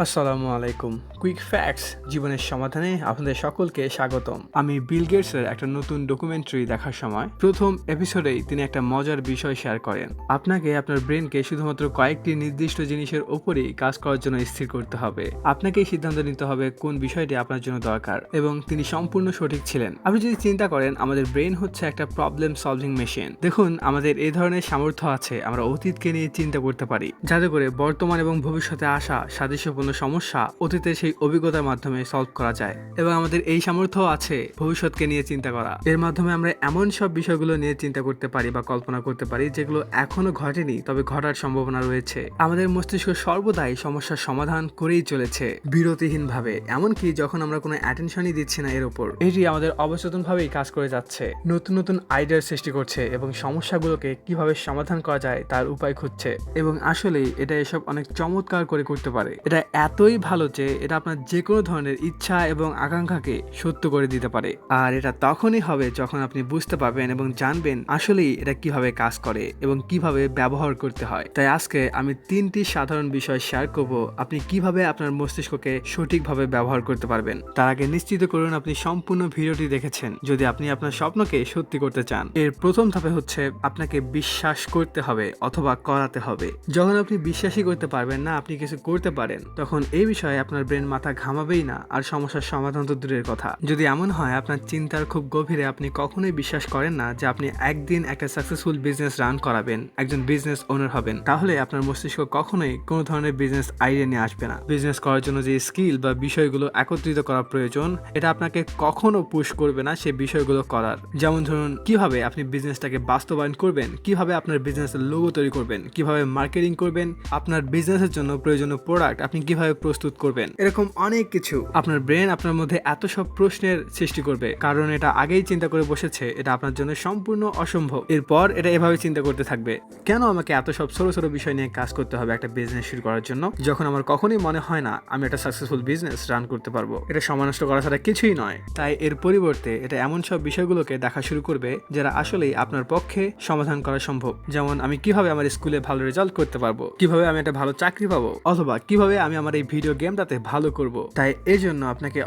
আসসালামু আলাইকুম। Quick facts জীবনের সমাধানে আপনাদের সকলকে স্বাগতম। আমি বিল গেটসের একটা নতুন ডকুমেন্টারি দেখার সময় প্রথম এপিসোডেই তিনি একটা মজার বিষয় শেয়ার করেন। আপনাকে আপনার ব্রেনকে শুধুমাত্র কয়েকটি নির্দিষ্ট জিনিসের উপরেই কাজ করার জন্য স্থির করতে হবে। আপনাকেই সিদ্ধান্ত নিতে হবে কোন বিষয়টি আপনার জন্য দরকার, এবং তিনি সম্পূর্ণ সঠিক ছিলেন। আপনি যদি চিন্তা করেন, আমাদের ব্রেন হচ্ছে একটা প্রবলেম সলভিং মেশিন। দেখুন, আমাদের এই ধরনের সামর্থ্য আছে, আমরা অতীতকে নিয়ে চিন্তা করতে পারি, যাতে করে বর্তমান এবং ভবিষ্যতে আসা সাদৃশ্যপূর্ণ সমস্যা অতীতের সেই অভিজ্ঞতার মাধ্যমে সলভ করা যায়। এবং আমাদের এই সামর্থ্য আছে ভবিষ্যৎকে নিয়ে চিন্তা করা। এর মাধ্যমে আমরা এমন সব বিষয়গুলো নিয়ে চিন্তা করতে পারি বা কল্পনা করতে পারি যেগুলো এখনো ঘটেনি, তবে ঘটার সম্ভাবনা রয়েছে। আমাদের মস্তিষ্ক সর্বদাই সমস্যার সমাধান করেই চলেছে বিরতিহীন ভাবে, এমনকি যখন আমরা কোনো অ্যাটেনশনই দিচ্ছি না এর উপর। এটি আমাদের অবচেতন ভাবেই কাজ করে যাচ্ছে, নতুন নতুন আইডিয়ার সৃষ্টি করছে এবং সমস্যাগুলোকে কিভাবে সমাধান করা যায় তার উপায় খুঁজছে। এবং আসলেই এটা এসব অনেক চমৎকার করে করতে পারে। এটা এতই ভালো যে এটা আপনার যে কোনো ধরনের ইচ্ছা এবং আকাঙ্ক্ষাকে সত্য করে দিতে পারে। আর এটা তখনই হবে যখন আপনি বুঝতে পারবেন এবং জানবেন আসলেই এটা কিভাবে কাজ করে এবং কিভাবে ব্যবহার করতে হয়। তাই আজকে আমি 3টি সাধারণ বিষয় শেয়ার করব, আপনি কিভাবে আপনার মস্তিষ্ককে সঠিকভাবে ব্যবহার করতে পারবেন। তার আগে নিশ্চিত করুন আপনি সম্পূর্ণ ভিডিওটি দেখেছেন, যদি আপনি আপনার স্বপ্নকে সত্যি করতে চান। এর প্রথম ধাপে হচ্ছে আপনাকে বিশ্বাস করতে হবে অথবা করাতে হবে। যখন আপনি বিশ্বাসই করতে পারবেন না আপনি কিছু করতে পারেন, তখন এই বিষয়ে আপনার ব্রেন মাথা ঘামাবেই না, আর সমস্যার সমাধান তো দূরের কথা। যদি এমন হয় আপনার চিন্তার খুব গভীরে আপনি কখনোই বিশ্বাস করেন না যে আপনি একদিন একটা সাকসেসফুল বিজনেস রান করাবেন, একজন বিজনেস ওনার হবেন, তাহলে আপনার মস্তিষ্ক কখনোই কোনো ধরনের বিজনেস আইডিয়া নিয়ে আসবে না। বিজনেস করার জন্য যে স্কিল বা বিষয়গুলো একত্রিত করা প্রয়োজন, এটা আপনাকে কখনো পুশ করবে না সে বিষয়গুলো করার। যেমন ধরুন, কিভাবে আপনি বিজনেসটাকে বাস্তবায়ন করবেন, কিভাবে আপনার বিজনেসের লোগো তৈরি করবেন, কিভাবে মার্কেটিং করবেন, আপনার বিজনেসের জন্য প্রয়োজনীয় প্রোডাক্ট আপনি কিভাবে প্রস্তুত করবেন, এরকম অনেক কিছু। আপনার ব্রেন আপনার মধ্যে এত সব প্রশ্নের সৃষ্টি করবে, কারণ এটা আগেই চিন্তা করে বসেছে এটা আপনার জন্য সম্পূর্ণ অসম্ভব। এরপর এটা এভাবে চিন্তা করতে থাকবে, কেন আমাকে এত সব ছোট ছোট বিষয় নিয়ে কাজ করতে হবে একটা বিজনেস শুরু করার জন্য, যখন আমার কখনোই মনে হয় না আমি একটা সাকসেসফুল বিজনেস রান করতে পারবো। এটা সময় নষ্ট করা ছাড়া কিছুই নয়। তাই এর পরিবর্তে এটা এমন সব বিষয়গুলোকে দেখা শুরু করবে যারা আসলেই আপনার পক্ষে সমাধান করা সম্ভব। যেমন, আমি কিভাবে আমার স্কুলে ভালো রেজাল্ট করতে পারবো, কিভাবে আমি একটা ভালো চাকরি পাবো, অথবা কিভাবে আমি আমার এই ভিডিও গেমটাতে ভালো করব। তাই এই জন্য আপনাকে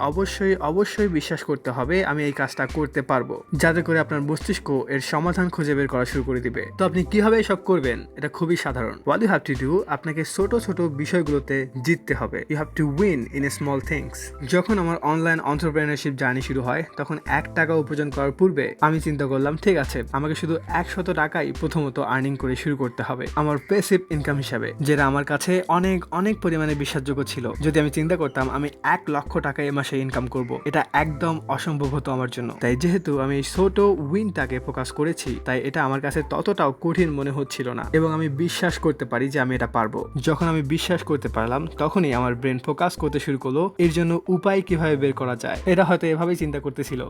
অবশ্যই বিশ্বাস করতে হবে আমি এই কাজটা করতে পারবো, যাতে করে আপনার মস্তিষ্ক এর সমাধান খুঁজে বের করা শুরু করে দিবে। তো আপনি কিভাবে এসব করবেন, এটা খুবই সাধারণ। What you have to do, আপনাকে ছোট ছোট বিষয়গুলোতে জিততে হবে। You have to win in small things. যখন আমার অনলাইন এন্টারপ্রেনারশিপ জার্নি শুরু হয়, তখন 1 টাকা উপার্জন করার পূর্বে আমি চিন্তা করলাম, ঠিক আছে, আমাকে শুধু 100 টাকাই প্রথমত আর্নিং করে শুরু করতে হবে আমার প্যাসিভ ইনকাম হিসাবে, যেটা আমার কাছে অনেক পরিমাণে বিশ্বাসযোগ্য ছিল। যদি আমি চিন্তা করতাম আমি 1 লক্ষ টাকা এ মাসে ইনকাম করব, এটা একদম অসম্ভব হতো আমার জন্য। তাই যেহেতু আমি এই ছোট উইনটাকে ফোকাস করেছি, তাই এটা আমার কাছে ততটাও কঠিন মনে হচ্ছিল না, এবং আমি বিশ্বাস করতে পারি যে আমি এটা পারবো। যখন আমি বিশ্বাস করতে পারলাম, তখনই আমার ব্রেন ফোকাস করতে শুরু করলো এর জন্য উপায় কিভাবে বের করা যায়। এটা হয়তো এভাবেই চিন্তা করতেছিল,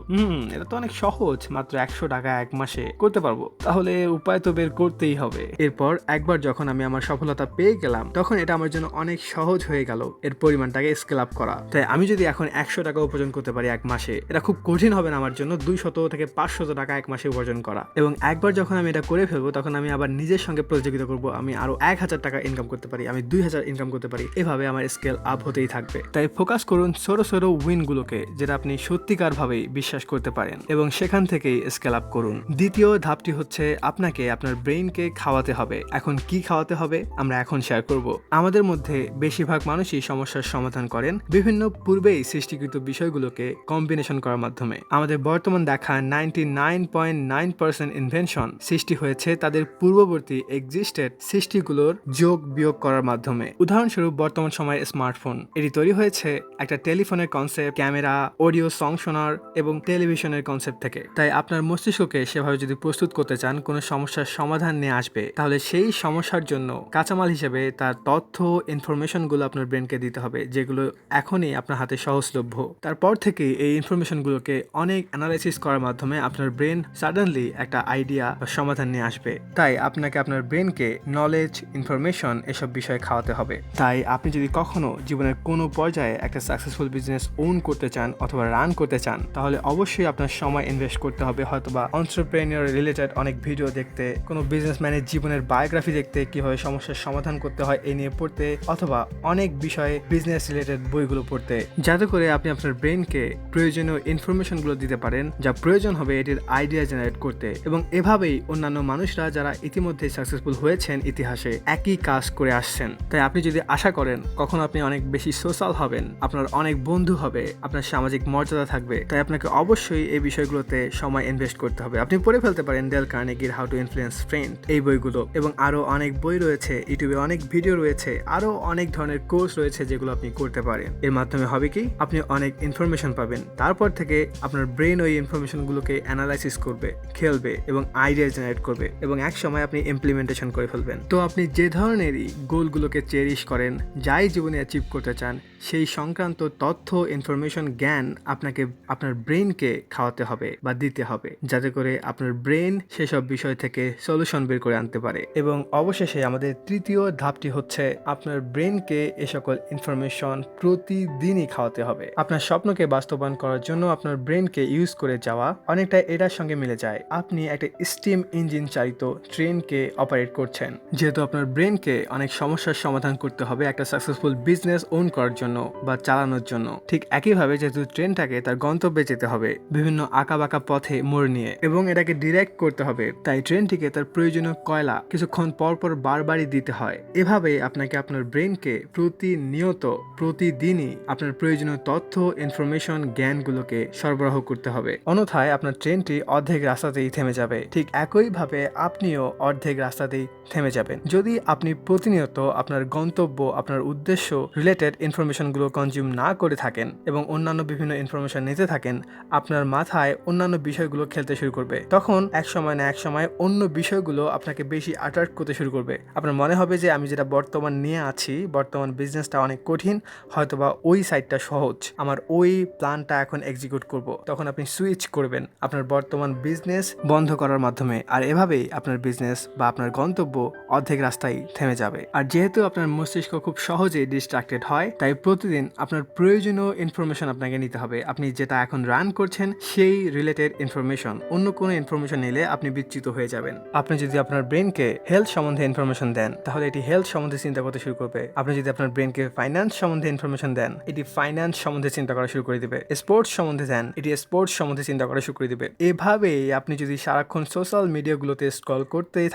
এটা তো অনেক সহজ, মাত্র 100 টাকা 1 মাসে করতে পারবো, তাহলে উপায় তো বের করতেই হবে। এরপর একবার যখন আমি আমার সফলতা পেয়ে গেলাম, তখন এটা আমার জন্য অনেক সহজ হয়ে গেল এর পরিমাণটাকে স্কেল আপ করা। তাই আমি যদি এখন 100 টাকা উপার্জন করতে পারি 1 মাসে, এটা খুব কঠিন হবে না আমার জন্য 200 থেকে 500 টাকা 1 মাসে উপার্জন করা। এবং একবার যখন আমি এটা করে ফেলবো, তখন আমি আবার নিজের সঙ্গে প্রতিযোগিতা করব, আমি আরো 1000 টাকা ইনকাম করতে পারি, আমি 2000 ইনকাম করতে পারি, এভাবে আমার স্কেল আপ হতেই থাকবে। তাই ফোকাস করুন ছোট ছোট উইন গুলোকে, যেটা আপনি সত্যিকার ভাবেই বিশ্বাস করতে পারেন, এবং সেখান থেকেই স্কেল আপ করুন। দ্বিতীয় ধাপটি হচ্ছে আপনাকে আপনার ব্রেইনকে খাওয়াতে হবে। এখন কি খাওয়াতে হবে আমরা এখন শেয়ার করব। আমাদের মধ্যে বেশিরভাগ মানুষই সমস্যার সমাধান করেন বিভিন্ন পূর্বেই সৃষ্টিকৃত বিষয়গুলোকে কম্বিনেশন করার মাধ্যমে। আমাদের বর্তমান দেখা 99.9% ইনভেনশন সৃষ্টি হয়েছে তাদের পূর্ববর্তী এক্সিস্টেড সৃষ্টিগুলোর যোগ বিয়োগ করার মাধ্যমে। উদাহরণস্বরূপ, বর্তমান সময়ে স্মার্টফোন, এটি তৈরি হয়েছে একটা টেলিফোনের কনসেপ্ট, ক্যামেরা, অডিও, সং শোনার এবং টেলিভিশনের কনসেপ্ট থেকে। তাই আপনার মস্তিষ্ককে সেভাবে যদি প্রস্তুত করতে চান কোনো সমস্যার সমাধান নিয়ে আসবে, তাহলে সেই সমস্যার জন্য কাঁচামাল হিসেবে তার তথ্য ইনফরমেশনগুলো আপনার ব্রেনকে দিতে হবে, যেগুলো এখনই আপনার হাতে সহজলভ্য। তারপর থেকে এই ইনফরমেশনগুলোকে অনেক অ্যানালাইসিস করার মাধ্যমে আপনার ব্রেন সাডেনলি একটা আইডিয়া বা সমাধান নিয়ে আসবে। তাই আপনাকে আপনার ব্রেনকে নলেজ, ইনফরমেশন এসব বিষয় খাওয়াতে হবে। তাই আপনি যদি কখনো জীবনের কোনো পর্যায়ে একটা সাকসেসফুল বিজনেস ওন করতে চান অথবা রান করতে চান, তাহলে অবশ্যই আপনার সময় ইনভেস্ট করতে হবে, হয়তোবা এন্টারপ্রেনিয়র রিলেটেড অনেক ভিডিও দেখতে, কোনো বিজনেসম্যানের জীবনের বায়োগ্রাফি দেখতে, কিভাবে সমস্যার সমাধান করতে হয় এই নিয়ে পড়তে, অথবা অনেক অনেক বিষয়ে বিজনেস রিলেটেড বইগুলো পড়তে, যাতে করে আপনি আপনার ব্রেনকে প্রয়োজনীয় ইনফরমেশনগুলো দিতে পারেন যা প্রয়োজন হবে এটির আইডিয়া জেনারেট করতে। এবং এভাবেই অন্যান্য মানুষরা যারা ইতিমধ্যে সাকসেসফুল হয়েছেন ইতিহাসে একই কাজ করে আসছেন। তাই আপনি যদি আশা করেন কখন আপনি অনেক বেশি সোশ্যাল হবেন, আপনার অনেক বন্ধু হবে, আপনার সামাজিক মর্যাদা থাকবে, তাই আপনাকে অবশ্যই এই বিষয়গুলোতে সময় ইনভেস্ট করতে হবে। আপনি পড়ে ফেলতে পারেন ডেল কার্নেগির হাউ টু ইনফ্লুয়েন্স ফ্রেন্ড, এই বইগুলো, এবং আরো অনেক বই রয়েছে, ইউটিউবে অনেক ভিডিও রয়েছে, আরো অনেক ধরনের কোর্স রয়েছে যেগুলো আপনি করতে পারেন। এর মাধ্যমে হবে কি, আপনি অনেক ইনফরমেশন পাবেন, তারপর থেকে আপনার ব্রেন ওই ইনফরমেশনগুলোকে অ্যানালাইসিস করবে, খেলবে এবং আইডিয়া জেনারেট করবে এবং এক সময় আপনি ইমপ্লিমেন্টেশন করে ফেলবেন। তো আপনি যে ধরনেরই গোলগুলোকে চেরিশ করেন, যাই জীবনে অ্যাচিভ করতে চান, সেই সংক্রান্ত তথ্য, ইনফরমেশন, জ্ঞান আপনাকে আপনার ব্রেনকে খাওয়াতে হবে বা দিতে হবে, যাতে করে আপনার ব্রেন সেসব বিষয় থেকে সলিউশন বের করে আনতে পারে। এবং অবশেষে আমাদের তৃতীয় ধাপটি হচ্ছে আপনার ব্রেনকে এ সকল ইনফরমেশন প্রতিদিনই খাওয়াতে হবে। আপনার স্বপ্নকে বাস্তবায়ন করার জন্য আপনার ব্রেনকে ইউজ করে যাওয়া অনেকটা এটার সঙ্গে মিলে যায়। আপনি একটা স্টিম ইঞ্জিন চালিত ট্রেনকে অপারেট করছেন। যেহেতু আপনার ব্রেনকে অনেক সমস্যার সমাধান করতে হবে একটা সাকসেসফুল বিজনেস ওন করার জন্য বা চালানোর জন্য, ঠিক একইভাবে যেহেতু ট্রেনটাকে তার গন্তব্যে যেতে হবে বিভিন্ন আঁকাবাঁকা পথে মোড় নিয়ে এবং এটাকে ডিরেক্ট করতে হবে, তাই ট্রেনটিকে তার প্রয়োজনীয় কয়লা কিছুক্ষণ পরপর বারবারই দিতে হয়। এভাবে আপনাকে আপনার ব্রেনকে প্রতিনিয়ত প্রতিদিনই আপনার প্রয়োজনীয় তথ্য, ইনফরমেশন, জ্ঞানগুলোকে সরবরাহ করতে হবে। অন্যথায় আপনার ট্রেনটি অর্ধেক রাস্তাতেই থেমে যাবে। ঠিক একইভাবে আপনিও অর্ধেক রাস্তাতেই থেমে যাবেন যদি আপনি প্রতিনিয়ত আপনার গন্তব্য, আপনার উদ্দেশ্য রিলেটেড ইনফরমেশনগুলো কনজিউম না করে থাকেন এবং অন্যান্য বিভিন্ন ইনফরমেশন নিতে থাকেন। আপনার মাথায় অন্যান্য বিষয়গুলো খেলতে শুরু করবে। তখন এক সময় না এক সময় অন্য বিষয়গুলো আপনাকে বেশি অ্যাট্রাক্ট করতে শুরু করবে। আপনার মনে হবে যে আমি যেটা বর্তমান নিয়ে আছি, বর্তমান বিজনেসটা অনেক কঠিন, হয়তোবা ওই সাইডটা সহজ, আমার ওই প্ল্যানটা এখন এক্সিকিউট করব। তখন আপনি সুইচ করবেন আপনার বর্তমান বিজনেস বন্ধ করার মাধ্যমে, আর এভাবেই আপনার বিজনেস বা আপনার গন্তব্য অর্ধেক রাস্তায় থেমে যাবে। আর যেহেতু আপনার মস্তিষ্ক খুব সহজেই ডিস্ট্রাক্টেড হয়, তাই প্রতিদিন আপনার প্রয়োজনীয় ইনফরমেশন আপনাকে নিতে হবে। আপনি যেটা এখন রান করছেন সেই রিলেটেড ইনফরমেশন, অন্য কোনো ইনফরমেশন নিলে আপনি বিচ্যুত হয়ে যাবেন। আপনি যদি আপনার ব্রেনকে হেলথ সম্বন্ধে ইনফরমেশন দেন, তাহলে এটি হেলথ সম্বন্ধে চিন্তা করতে শুরু করবে। আপনি যদি আপনার ব্রেনকে ফাইন্যান্স সম্বন্ধে ইনফরমেশন দেন, এটি ফাইন্যান্স সম্বন্ধে চিন্তা করা শুরু করে দিবে। স্পোর্টস সম্বন্ধে দেন, এটি স্পোর্টস সম্বন্ধে চিন্তা করা শুরু করে দিবে। এভাবেই আপনি যদি সারাক্ষণ সোশ্যাল মিডিয়াগুলোতে স্ক্রল করতেই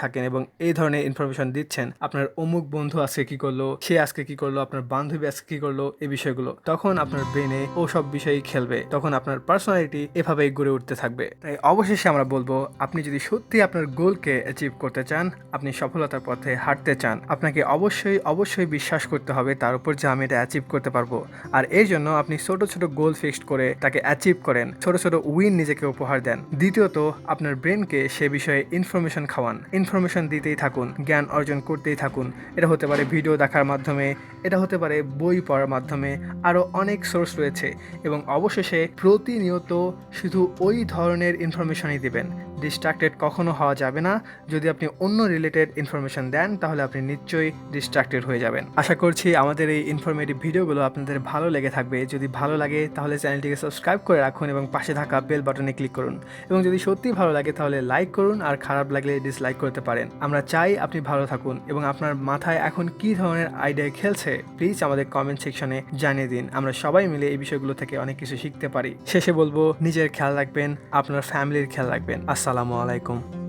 থাকেন এবং এই ধরনের ইনফরমেশন দিচ্ছেন, আপনার অমুক বন্ধু আজকে কি করলো, সে আজকে কি করলো, আপনার বান্ধবী আজকে কি করলো, এই বিষয়গুলো, তখন আপনার ব্রেনে ও সব বিষয়ই খেলবে। তখন আপনার পার্সোনালিটি এভাবেই গড়ে উঠতে থাকবে। তাই অবশেষে আমরা বলবো, আপনি যদি সত্যি আপনার গোলকে অ্যাচিভ করতে চান, আপনি সফলতার পথে হাঁটতে চান, আপনাকে অবশ্যই বিশ্বাস করতে হবে তার উপর যে আমি এটা অ্যাচিভ করতে পারবো। আর এর জন্য আপনি ছোট ছোট গোল ফিক্সড করে তাকে অ্যাচিভ করেন, ছোট ছোট উইন নিজেকে উপহার দেন। দ্বিতীয়ত, আপনার ব্রেনকে সে বিষয়ে ইনফরমেশন খাওয়ান, ইনফরমেশন দিতেই থাকুন, জ্ঞান অর্জন করতেই থাকুন। এটা হতে পারে ভিডিও দেখার মাধ্যমে, এটা হতে পারে বই পড়ার মাধ্যমে, আরও অনেক সোর্স রয়েছে। এবং অবশেষে প্রতিনিয়ত শুধু ওই ধরনের ইনফরমেশনই দিবেন। ডিস্ট্রাক্টেড কখনো হওয়া যাবে না। যদি আপনি অন্য রিলেটেড ইনফরমেশন দেন, তাহলে আপনি নিশ্চয়ই ডিস্ট্রাক্টেড হয়ে যাবেন। আশা করছি আমাদের এই ইনফরমেটিভ ভিডিওগুলো আপনাদের ভালো লেগে থাকবে। যদি ভালো লাগে তাহলে চ্যানেলটিকে সাবস্ক্রাইব করে রাখুন এবং পাশে থাকা বেল বাটনে ক্লিক করুন। এবং যদি সত্যি ভালো লাগে তাহলে লাইক করুন, আর খারাপ লাগলে ডিসলাইক করতে পারেন। আমরা চাই আপনি ভালো থাকুন এবং আপনার মাথায় এখন কি ধরনের আইডিয়া খেলছে প্লিজ আমাদের কমেন্ট সেকশনে জানিয়ে দিন। আমরা সবাই মিলে এই বিষয়গুলো থেকে অনেক কিছু শিখতে পারি। শেষে বলবো, নিজের খেয়াল রাখবেন, আপনার ফ্যামিলির খেয়াল রাখবেন। আসসালামু আলাইকুম।